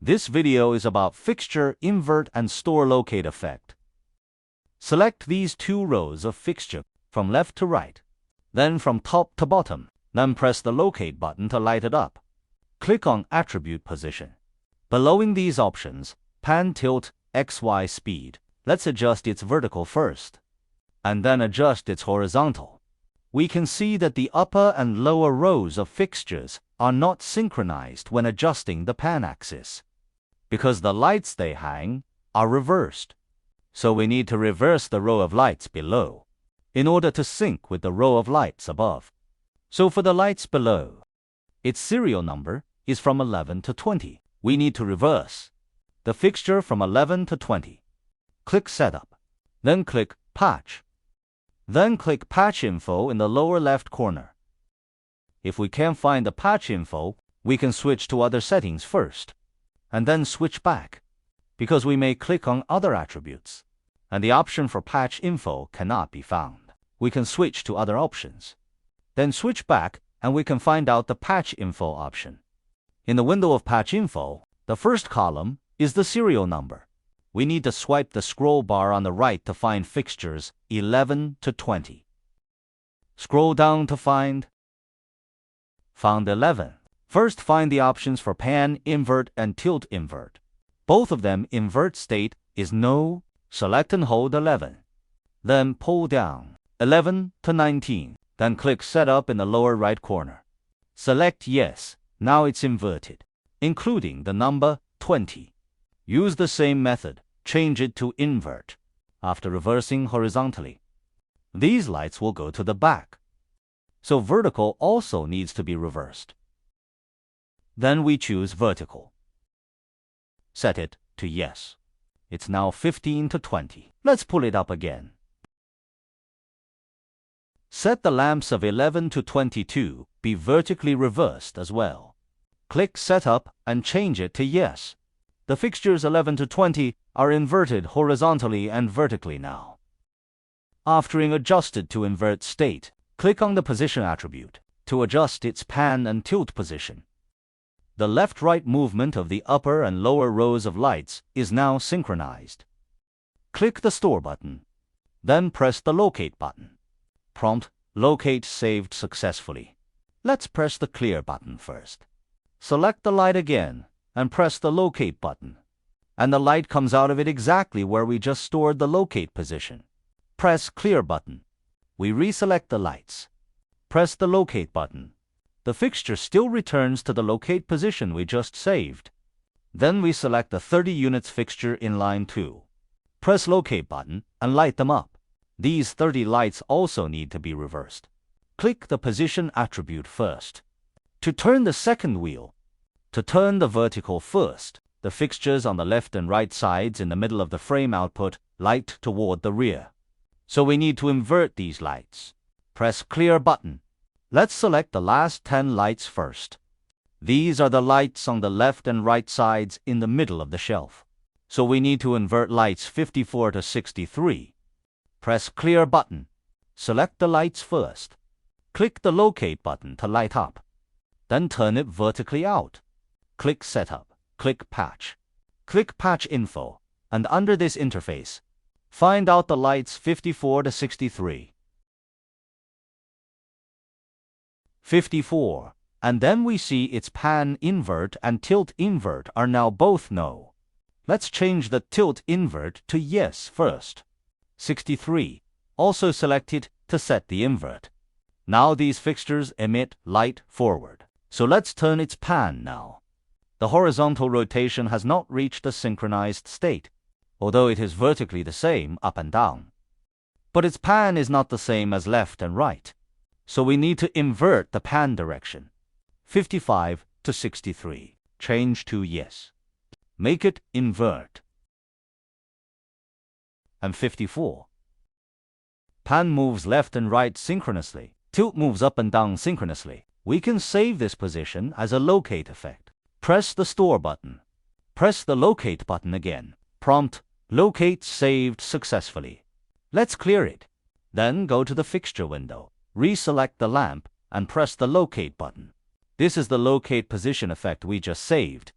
This video is about fixture, invert, and store locate effect. Select these two rows of fixture from left to right, then from top to bottom, then press the locate button to light it up. Click on attribute position. Below these options, pan, tilt, XY speed. Let's adjust its vertical first, and then adjust its horizontal. We can see that the upper and lower rows of fixtures are not synchronized when adjusting the pan axis, because the lights they hang are reversed. So we need to reverse the row of lights below in order to sync with the row of lights above. So for the lights below, its serial number is from 11 to 20. We need to reverse the fixture from 11 to 20. Click Setup, then click Patch. Then click Patch Info in the lower left corner. If we can't find the patch info, we can switch to other settings first, and then switch back, because we may click on other attributes, and the option for patch info cannot be found. We can switch to other options, then switch back, and we can find out the patch info option. In the window of patch info, the first column is the serial number. We need to swipe the scroll bar on the right to find fixtures 11 to 20. Scroll down to found 11. First, find the options for pan, invert, and tilt invert. Both of them invert state is no. Select and hold 11. Then pull down 11 to 19. Then click Setup in the lower right corner. Select Yes. Now it's inverted, including the number 20. Use the same method. Change it to invert. After reversing horizontally, these lights will go to the back. So vertical also needs to be reversed. Then we choose vertical. Set it to yes. It's now 15 to 20. Let's pull it up again. Set the lamps of 11 to 22 be vertically reversed as well. Click Setup and change it to yes. The fixtures 11 to 20 are inverted horizontally and vertically now. After being adjusted to invert state, click on the position attribute to adjust its pan and tilt position. The left-right movement of the upper and lower rows of lights is now synchronized. Click the Store button, then press the Locate button. Prompt: Locate saved successfully. Let's press the Clear button first. Select the light again and press the Locate button, and the light comes out of it exactly where we just stored the locate position. Press Clear button. We reselect the lights. Press the Locate button. The fixture still returns to the locate position we just saved. Then we select the 30 units fixture in line 2. Press Locate button and light them up. These 30 lights also need to be reversed. Click the position attribute first to turn the second wheel. To turn the vertical first, the fixtures on the left and right sides in the middle of the frame output light toward the rear. So we need to invert these lights. Press Clear button. Let's select the last 10 lights first. These are the lights on the left and right sides in the middle of the shelf. So we need to invert lights 54 to 63. Press Clear button. Select the lights first. Click the Locate button to light up. Then turn it vertically out. Click Setup. Click Patch. Click Patch Info. And under this interface, find out the lights 54 to 63. 54. And then we see its pan invert and tilt invert are now both no. Let's change the tilt invert to yes first. 63. Also select it to set the invert. Now these fixtures emit light forward. So let's turn its pan now. The horizontal rotation has not reached the synchronized state, although it is vertically the same up and down. But its pan is not the same as left and right. So we need to invert the pan direction. 55 to 63. Change to yes. Make it invert. And 54. Pan moves left and right synchronously. Tilt moves up and down synchronously. We can save this position as a locate effect. Press the Store button. Press the Locate button again. Prompt: Locate saved successfully. Let's clear it. Then go to the Fixture window. Reselect the lamp and press the Locate button. This is the locate position effect we just saved.